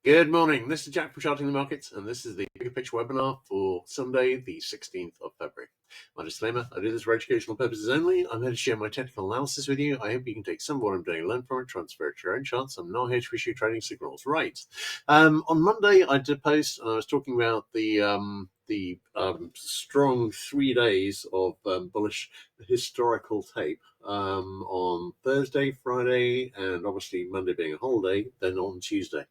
Good morning. This is Jack from Charting the Markets, and this is the Bigger Picture webinar for Sunday, the 16th of February. My disclaimer, I do this for educational purposes only. I'm here to share my technical analysis with you. I hope you can take some of what I'm doing and learn from it, transfer it to your own charts. I'm not here to issue trading signals. Right. On Monday, I did post, and I was talking about the strong 3 days of bullish historical tape on Thursday, Friday, and obviously Monday being a holiday, then on Tuesday.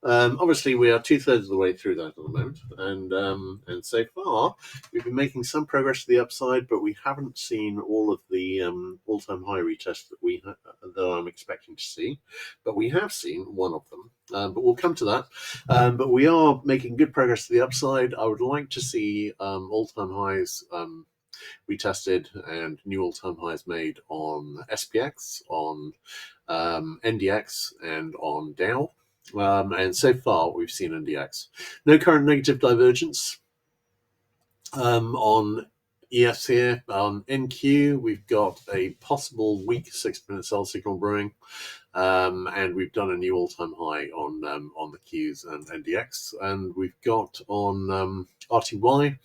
Obviously, we are 2/3 of the way through that at the moment, and so far we've been making some progress to the upside, but we haven't seen all of the all-time high retests that I'm expecting to see. But we have seen one of them, but we'll come to that. But we are making good progress to the upside. I would like to see all-time highs retested and new all-time highs made on SPX, on NDX, and on Dow. And so far, we've seen NDX. No current negative divergence on ES here. On NQ, we've got a possible weak 6-minute sell signal brewing. And we've done a new all-time high on the Qs and NDX. And we've got on RTY.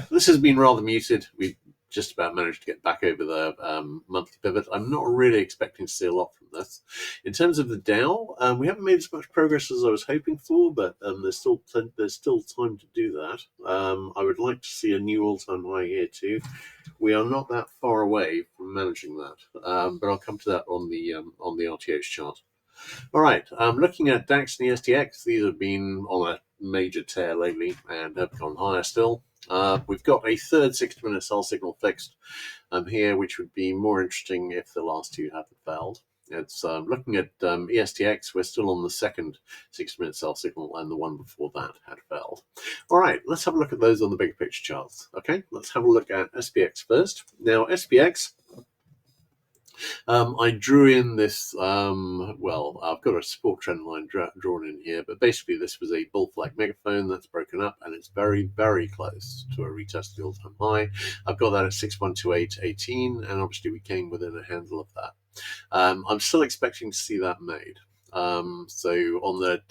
This has been rather muted. We've just about managed to get back over the monthly pivot. I'm not really expecting to see a lot from this. In terms of the Dow, we haven't made as much progress as I was hoping for, but there's still time to do that. I would like to see a new all-time high here too. We are not that far away from managing that, but I'll come to that on the RTH chart. All right, looking at DAX and the STX, these have been on a major tear lately and have gone higher still. We've got a third 60-minute sell signal fixed here, which would be more interesting if the last two hadn't failed. It's looking at ESTX, we're still on the second 60-minute sell signal, and the one before that had failed. All right, let's have a look at those on the bigger picture charts. Okay, let's have a look at SPX first. Now, SPX, I drew in this, well, I've got a support trend line drawn in here, but basically this was a bull flag megaphone that's broken up, and it's very, very close to a retest of the all-time high. I've got that at 6128.18, and obviously we came within a handle of that. I'm still expecting to see that made. So on the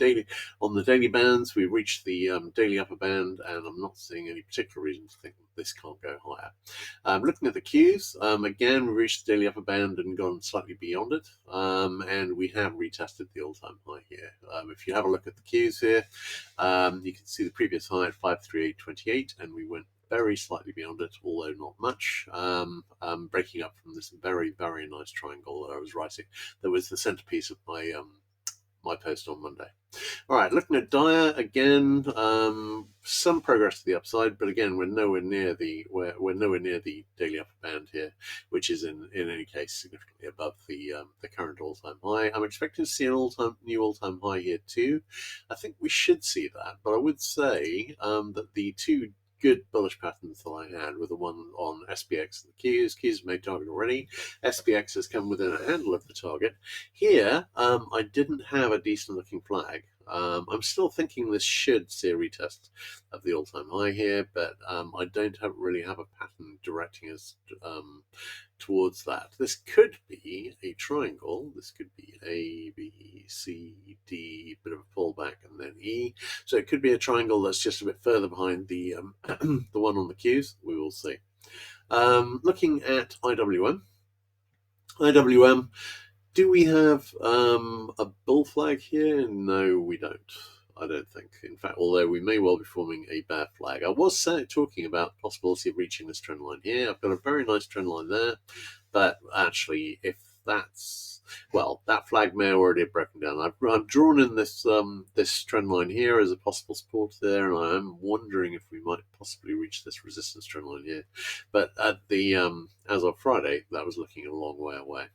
daily bands, we reached the daily upper band, and I'm not seeing any particular reason to think this can't go higher. Looking at the Qs, again, we reached the daily upper band and gone slightly beyond it, and we have retested the all-time high here. If you have a look at the Qs here, you can see the previous high at 538.28, and we went very slightly beyond it, although not much, breaking up from this very, very nice triangle that I was writing. That was the centerpiece of my my post on Monday. All right, looking at Dyer again, some progress to the upside, but again, we're nowhere near the daily upper band here, which is in any case significantly above the current all-time high. I'm expecting to see an new all-time high here too. I think we should see that, but I would say that the two good bullish patterns that I had were the one on SPX and the Qs. Qs made target already. SPX has come within a handle of the target. Here, I didn't have a decent looking flag. I'm still thinking this should see a retest of the all-time high here, but I don't really have a pattern directing us towards that. This could be a triangle. This could be A, B, C, D, bit of a pullback, and then E. So it could be a triangle that's just a bit further behind the the one on the Qs. We will see. Looking at IWM. Do we have a bull flag here? No, we don't. I don't think. In fact, although we may well be forming a bear flag. I was talking about the possibility of reaching this trend line here. I've got a very nice trend line there, but actually, if that's, well, that flag may already have broken down. I've drawn in this this trend line here as a possible support there, and I am wondering if we might possibly reach this resistance trend line here. But at the as of Friday, that was looking a long way away.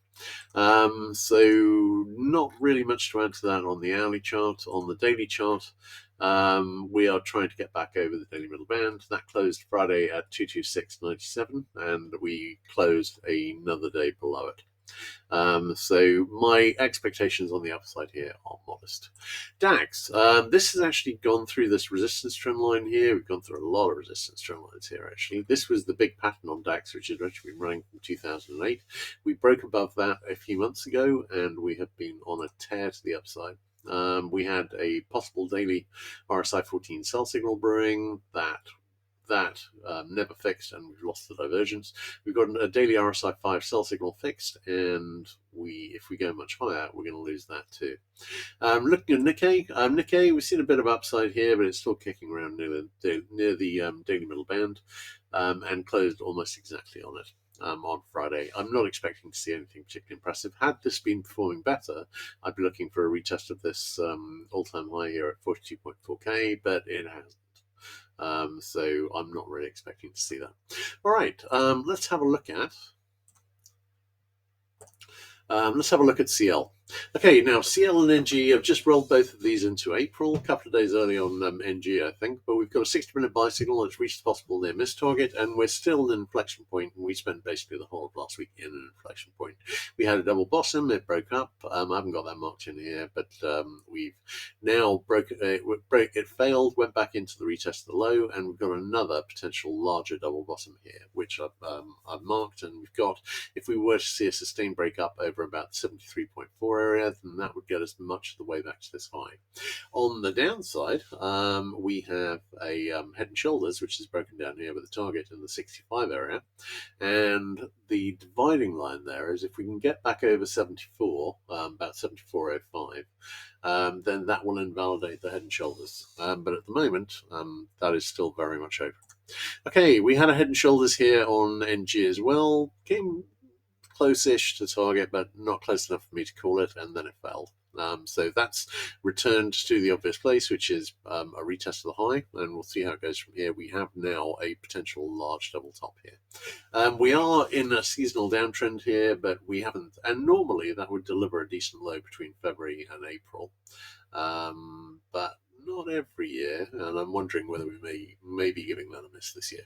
So not really much to add to that on the hourly chart. On the daily chart, we are trying to get back over the daily middle band. That closed Friday at 226.97, and we closed another day below it. So my expectations on the upside here are modest. DAX, this has actually gone through this resistance trend line here. We've gone through a lot of resistance trend lines here, actually. This was the big pattern on DAX, which has actually been running from 2008. We broke above that a few months ago, and we have been on a tear to the upside. We had a possible daily RSI 14 sell signal brewing that never fixed, and we've lost the divergence. We've got a daily RSI 5 sell signal fixed, and if we go much higher, we're going to lose that too. Looking at Nikkei, we've seen a bit of upside here, but it's still kicking around near the daily middle band, and closed almost exactly on it. On Friday. I'm not expecting to see anything particularly impressive. Had this been performing better, I'd be looking for a retest of this all-time high here at 42.4k, but it hasn't. So I'm not really expecting to see that. All right, let's have a look at CL. Okay, now CL and NG have just rolled both of these into April, a couple of days early on NG, I think, but we've got a 60-minute buy signal that's reached the possible near miss target, and we're still in an inflection point, and we spent basically the whole of last week in an inflection point. We had a double bottom, it broke up. I haven't got that marked in here, but we've now it failed, went back into the retest of the low, and we've got another potential larger double bottom here, which I've marked, and we've got, if we were to see a sustained break up over about 73.4 area, then that would get us much of the way back to this high. On the downside, we have a head and shoulders, which is broken down here with a target in the 65 area, and the dividing line there is if we can get back over 74, about 74.05, then that will invalidate the head and shoulders. But at the moment, that is still very much open. Okay, we had a head and shoulders here on NG as well. Came close-ish to target, but not close enough for me to call it, and then it failed. So that's returned to the obvious place, which is a retest of the high, and we'll see how it goes from here. We have now a potential large double top here. We are in a seasonal downtrend here, but we haven't, and normally that would deliver a decent low between February and April, but not every year, and I'm wondering whether we may be giving that a miss this year.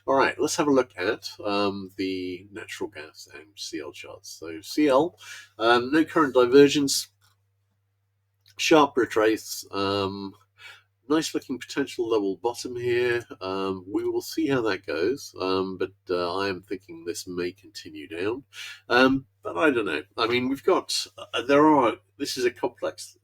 All right, let's have a look at the natural gas and CL charts. So CL, no current divergence, sharp retrace, nice looking potential level bottom here. We will see how that goes, but I am thinking this may continue down. But I don't know. I mean, we've got this is a complex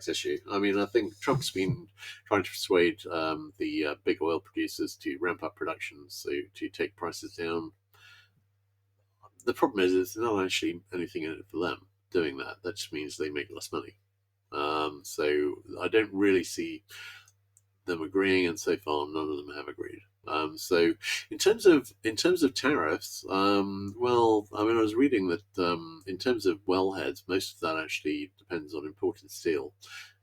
issue. I mean, I think Trump's been trying to persuade the big oil producers to ramp up production, so to take prices down. The problem is it's not actually anything in it for them doing that. That just means they make less money. So I don't really see them agreeing, and so far none of them have agreed. So in terms of tariffs, well, I mean, I was reading that in terms of wellheads, most of that actually depends on imported steel,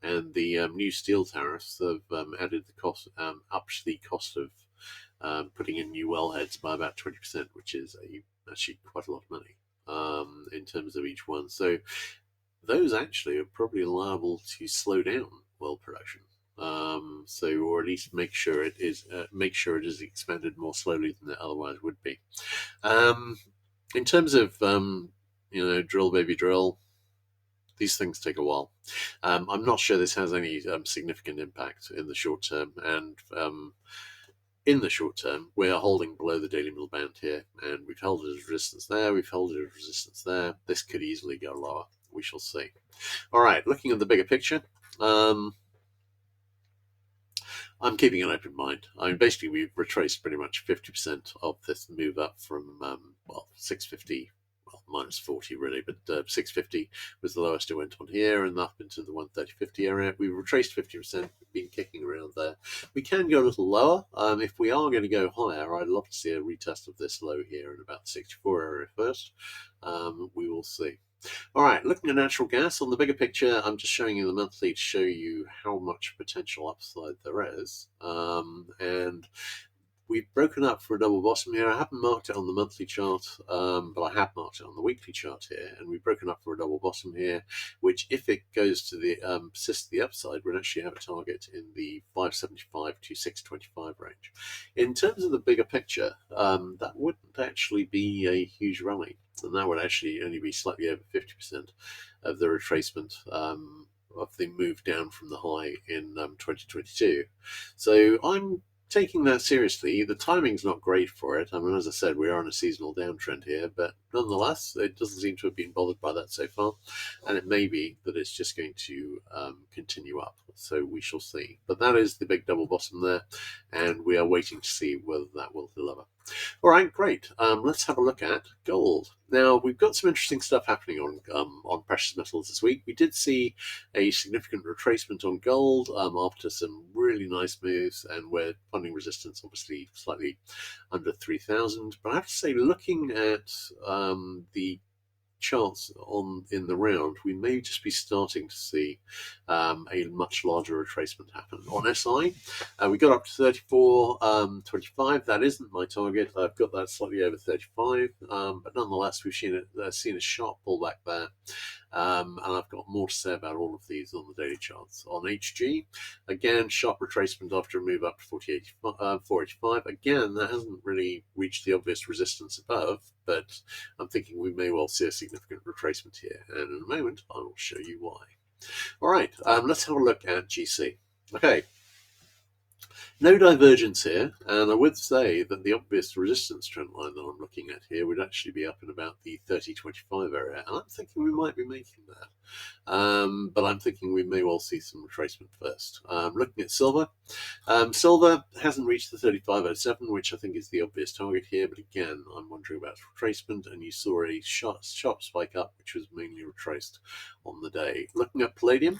and the new steel tariffs have added the cost up to the cost of putting in new wellheads by about 20%, which is actually quite a lot of money in terms of each one. So those actually are probably liable to slow down well production. Or at least make sure it is expanded more slowly than it otherwise would be. In terms of drill baby drill, these things take a while. I'm not sure this has any significant impact in the short term, and in the short term, we are holding below the daily middle band here, and we've held it as resistance there, we've held it as resistance there. This could easily go lower. We shall see. All right, looking at the bigger picture, I'm keeping an open mind. I mean, basically, we've retraced pretty much 50% of this move up from, 650, well, minus 40 really, but 650 was the lowest it went on here, and up into the 130.50 area. We've retraced 50%, we've been kicking around there. We can go a little lower. If we are going to go higher, I'd love to see a retest of this low here in about the 64 area first. We will see. All right, looking at natural gas on the bigger picture, I'm just showing you the monthly to show you how much potential upside there is. And we've broken up for a double bottom here. I haven't marked it on the monthly chart, but I have marked it on the weekly chart here. And we've broken up for a double bottom here, which if it goes to the persist the upside, would actually have a target in the 575 to 625 range. In terms of the bigger picture, that wouldn't actually be a huge rally. And that would actually only be slightly over 50% of the retracement of the move down from the high in 2022. So I'm taking that seriously. The timing's not great for it. I mean, as I said, we are on a seasonal downtrend here, but nonetheless, it doesn't seem to have been bothered by that so far, and it may be that it's just going to continue up. So we shall see. But that is the big double bottom there, and we are waiting to see whether that will deliver. All right, great. Let's have a look at gold. Now, we've got some interesting stuff happening on precious metals this week. We did see a significant retracement on gold after some really nice moves, and we're finding resistance obviously slightly under 3,000. But I have to say, looking at the charts in the round, we may just be starting to see a much larger retracement happen. On SI, we got up to 34.25. That isn't my target. I've got that slightly over 35, but nonetheless, we've seen a sharp pullback there. And I've got more to say about all of these on the daily charts. On HG, again, sharp retracement after a move up to 485. Again, that hasn't really reached the obvious resistance above, but I'm thinking we may well see a significant retracement here. And in a moment, I will show you why. All right, let's have a look at GC. Okay. No divergence here, and I would say that the obvious resistance trend line that I'm looking at here would actually be up in about the 30.25 area, and I'm thinking we might be making that. But I'm thinking we may well see some retracement first. Looking at silver, silver hasn't reached the 35.07, which I think is the obvious target here, but again, I'm wondering about retracement, and you saw a sharp spike up, which was mainly retraced on the day. Looking at palladium,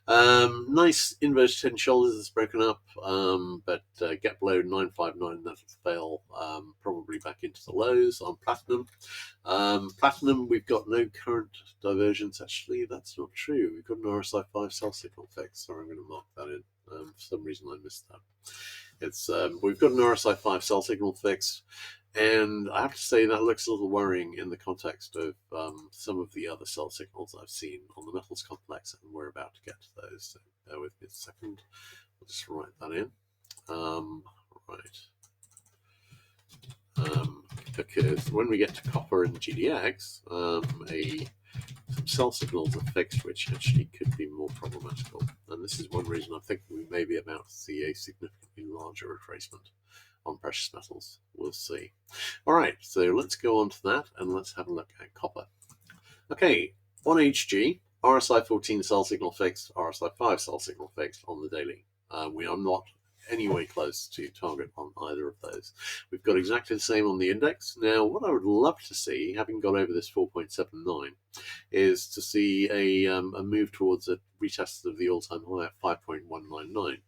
nice inverted head and shoulders that's broken up, but get below 959, that'll fail probably back into the lows. On platinum, platinum, we've got no current divergence. Actually, that's not true. We've got an RSI 5 sell signal fix. Sorry, I'm going to mark that in. For some reason, I missed that. It's we've got an RSI 5 sell signal fixed, and I have to say that looks a little worrying in the context of some of the other sell signals I've seen on the metals complex, and we're about to get to those. So bear with me a second. I'll just write that in. Because when we get to copper and GDX, some sell signals are fixed, which actually could be more problematical. And this is one reason I'm thinking we may be about to see a significantly larger retracement on precious metals. We'll see. All right, so let's go on to that, and let's have a look at copper. Okay, on HG, RSI 14 sell signal fixed, RSI 5 sell signal fixed on the daily. We are not anyway close to target on either of those. We've got exactly the same on the index. Now, what I would love to see, having got over this 4.79, is to see a move towards a retest of the all-time high at 5.199.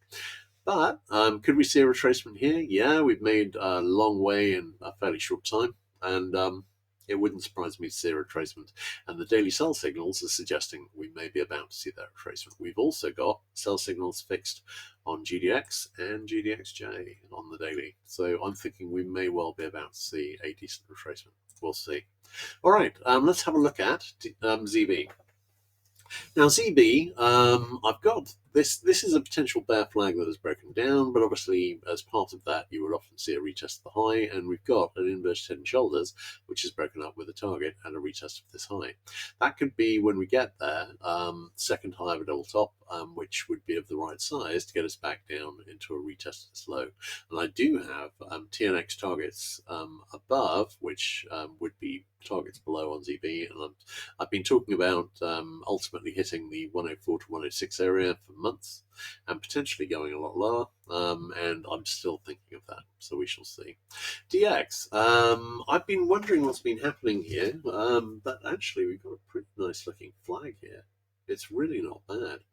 But could we see a retracement here? Yeah, we've made a long way in a fairly short time, and it wouldn't surprise me to see a retracement. And the daily sell signals are suggesting we may be about to see that retracement. We've also got sell signals fixed on GDX and GDXJ on the daily. So I'm thinking we may well be about to see a decent retracement. We'll see. All right, let's have a look at ZB. Now ZB, I've got this. This is a potential bear flag that has broken down, but obviously as part of that, you would often see a retest of the high, and we've got an inverted head and shoulders, which is broken up with a target and a retest of this high. That could be when we get there, second high of a double top, which would be of the right size to get us back down into a retest of this low. And I do have TNX targets above, which would be targets below on ZB, and I've been talking about ultimately hitting the 104 to 106 area for months and potentially going a lot lower, and I'm still thinking of that, so we shall see. DX, I've been wondering what's been happening here, but actually we've got a pretty nice looking flag here. It's really not bad.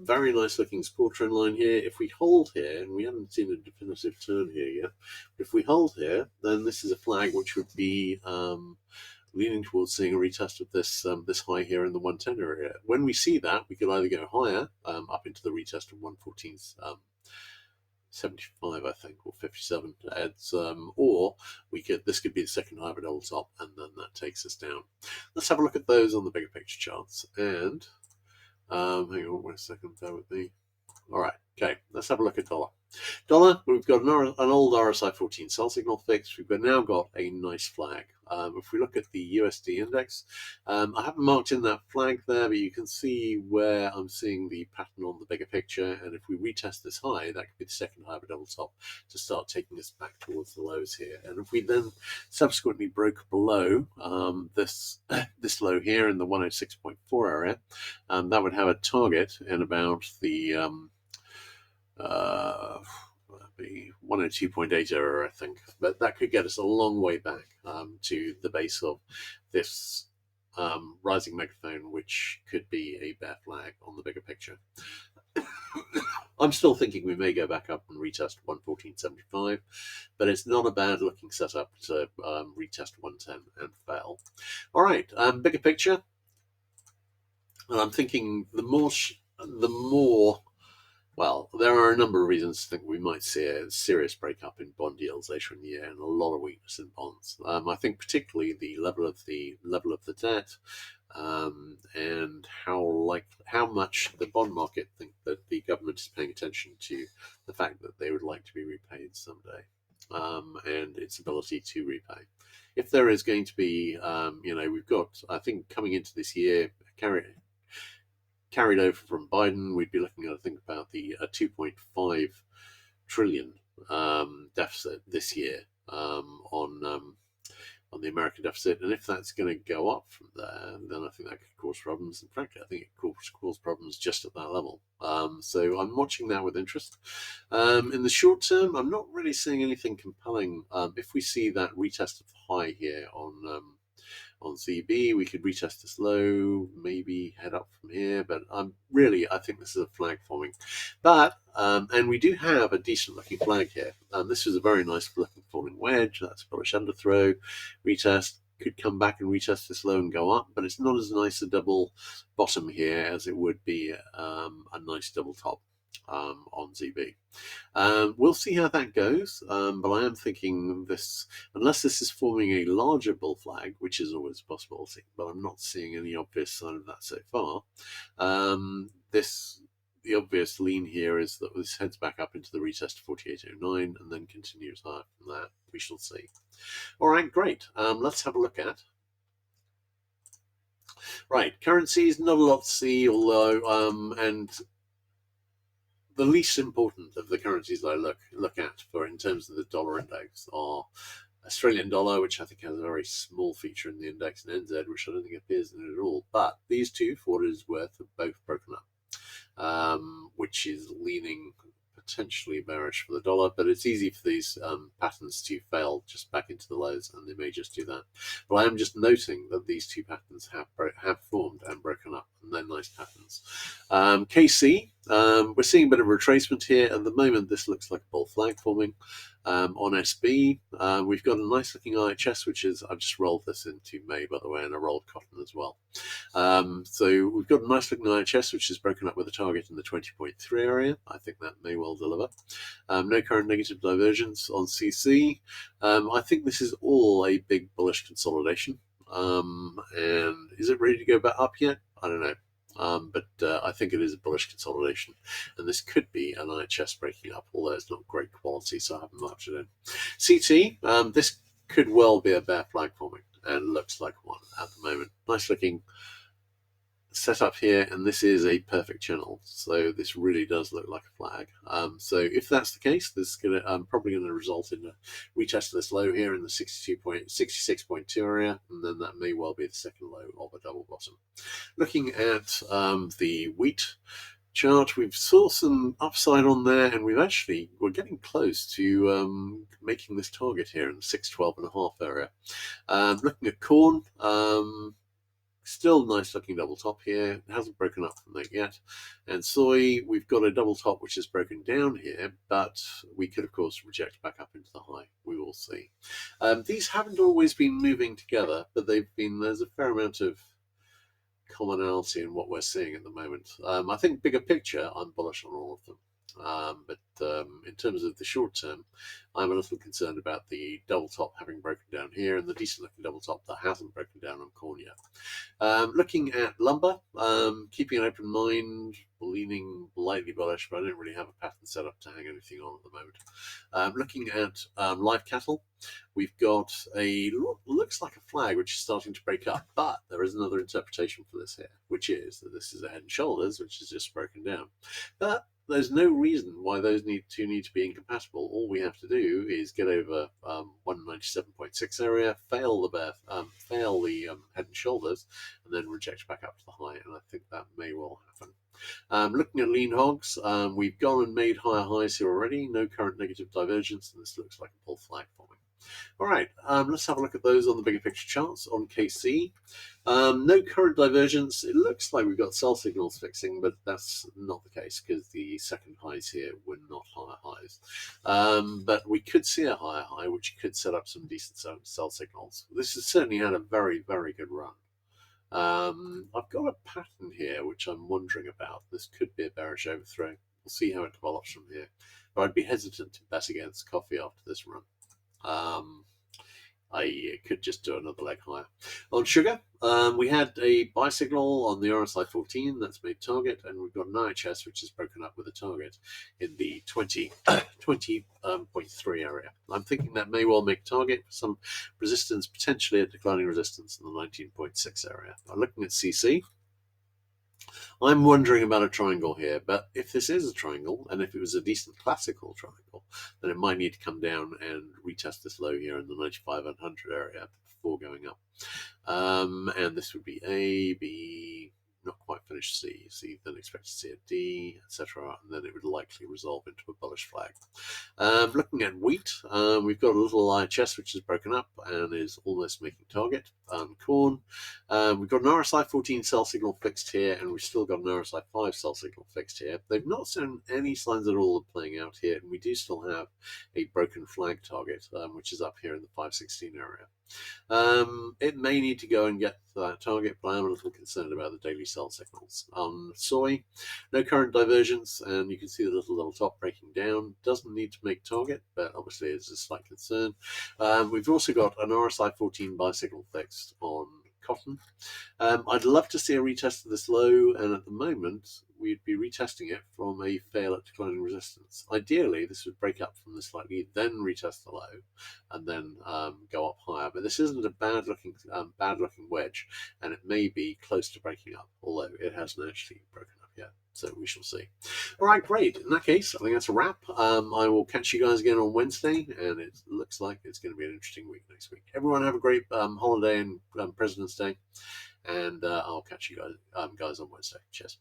Very nice looking support trend line here. If we hold here, and we haven't seen a definitive turn here yet, but if we hold here, then this is a flag which would be leaning towards seeing a retest of this this high here in the 110 area. When we see that, we could either go higher up into the retest of 114.75, I think, or 57 heads, or this could be the second high of a double top, and then that takes us down. Let's have a look at those on the bigger picture charts. And hang on one second, bear with me. All right, okay, let's have a look at dollar. Dollar, we've got an old RSI 14 sell signal fix. We've now got a nice flag. If we look at the USD index, I haven't marked in that flag there, but you can see where I'm seeing the pattern on the bigger picture. And if we retest this high, that could be the second high of a double top to start taking us back towards the lows here. And if we then subsequently broke below this low here in the 106.4 area, that would have a target in about the be 102.8 error, I think, but that could get us a long way back to the base of this rising megaphone, which could be a bear flag on the bigger picture. I'm still thinking we may go back up and retest 114.75, but it's not a bad looking setup to retest 110 and fail. All right, bigger picture. And I'm thinking the more well, there are a number of reasons to think we might see a serious breakup in bond yields later in the year and a lot of weakness in bonds. I think particularly the level of the debt and how much the bond market think that the government is paying attention to the fact that they would like to be repaid someday, and its ability to repay. If there is going to be, we've got, I think, coming into this year, carried over from Biden, we'd be looking at, I think, about the 2.5 trillion deficit this year on the American deficit. And if that's going to go up from there, then I think that could cause problems. In fact, I think it could cause problems just at that level. So I'm watching that with interest. In the short term, I'm not really seeing anything compelling. If we see that retest of the high here on ZB, we could retest this low, maybe head up from here, but I think this is a flag forming. But and we do have a decent looking flag here. This is a very nice looking falling wedge. That's a bullish underthrow. Retest could come back and retest this low and go up, but it's not as nice a double bottom here as it would be a nice double top on ZB. We'll see how that goes, but I am thinking this, unless this is forming a larger bull flag, which is always a possibility, but I'm not seeing any obvious sign of that so far. The obvious lean here is that this heads back up into the retest of 48.09 and then continues higher from that. We shall see. All right, great. Let's have a look at. Right, currencies, not a lot to see, although, and the least important of the currencies I look at for in terms of the dollar index are Australian dollar, which I think has a very small feature in the index, and NZ, which I don't think appears in it at all. But these two, for what it is worth, have both broken up, which is leaning potentially bearish for the dollar, but it's easy for these patterns to fail just back into the lows, and they may just do that. But I am just noting that these two patterns have formed and broken up, and they're nice patterns. KC, we're seeing a bit of retracement here. At the moment, this looks like a bull flag forming. On SB, we've got a nice looking IHS, which is, I've just rolled this into May, by the way, and I rolled cotton as well. So we've got a nice looking IHS, which is broken up with a target in the 20.3 area. I think that may well deliver. No current negative divergence on CC. I think this is all a big bullish consolidation. And is it ready to go back up yet? I don't know. But I think it is a bullish consolidation, and this could be an IHS breaking up, although it's not great quality, so I haven't marked it in. CT, this could well be a bear flag forming, and looks like one at the moment. Nice looking setup here, and this is a perfect channel, so this really does look like a flag. So if that's the case, this is probably going to result in a retest of this low here in the 66.2 area, and then that may well be the second low of a double bottom. Looking at the wheat chart, we've saw some upside on there, and we're getting close to making this target here in the 612.5 area. Looking at corn, still nice looking double top here. It hasn't broken up from that yet. And soy, we've got a double top which is broken down here, but we could of course reject back up into the high. We will see. These haven't always been moving together, but there's a fair amount of commonality in what we're seeing at the moment. I think bigger picture, I'm bullish on all of them. But in terms of the short term, I'm a little concerned about the double top having broken down here and the decent looking double top that hasn't broken down on corn yet. Looking at lumber, keeping an open mind, leaning lightly bullish, but I don't really have a pattern set up to hang anything on at the moment. Looking at live cattle, we've got looks like a flag which is starting to break up, but there is another interpretation for this here, which is that this is a head and shoulders, which is just broken down. But there's no reason why those two need to be incompatible. All we have to do is get over 197.6 area, fail the head and shoulders, and then reject back up to the high. And I think that may well happen. Looking at lean hogs, we've gone and made higher highs here already. No current negative divergence, and this looks like a pull flag for me. All right, let's have a look at those on the bigger picture charts on KC. No current divergence. It looks like we've got sell signals fixing, but that's not the case because the second highs here were not higher highs. But we could see a higher high, which could set up some decent sell signals. This has certainly had a very, very good run. I've got a pattern here which I'm wondering about. This could be a bearish overthrow. We'll see how it develops from here. But I'd be hesitant to bet against coffee after this run. I could just do another leg higher. On sugar, we had a buy signal on the RSI 14 that's made target, and we've got an IHS which is broken up with a target in the 20.3 area. I'm thinking that may well make target for some resistance, potentially a declining resistance in the 19.6 area. Now, looking at CC, I'm wondering about a triangle here, but if this is a triangle, and if it was a decent classical triangle, then it might need to come down and retest this low here in the 95 and 100 area before going up. And this would be A, B, not quite finished C, then expect to see a D, etc., and then it would likely resolve into a bullish flag. Looking at wheat, we've got a little IHS which is broken up and is almost making target. Corn, we've got an RSI 14 sell signal fixed here, and we've still got an RSI 5 sell signal fixed here. They've not shown any signs at all of playing out here, and we do still have a broken flag target, which is up here in the 516 area. It may need to go and get to that target, but I am a little concerned about the daily sell signals. On soy, no current divergence, and you can see the little top breaking down. Doesn't need to make target, but obviously it's a slight concern. We've also got an RSI 14 buy signal fixed on cotton. I'd love to see a retest of this low, and at the moment we'd be retesting it from a fail at declining resistance. Ideally, this would break up from this slightly, then retest the low, and then go up higher. But this isn't a bad looking wedge, and it may be close to breaking up, although it hasn't actually broken up yet. So we shall see. All right, great. In that case, I think that's a wrap. I will catch you guys again on Wednesday, and it looks like it's going to be an interesting week next week. Everyone have a great holiday and President's Day, and I'll catch you guys on Wednesday. Cheers.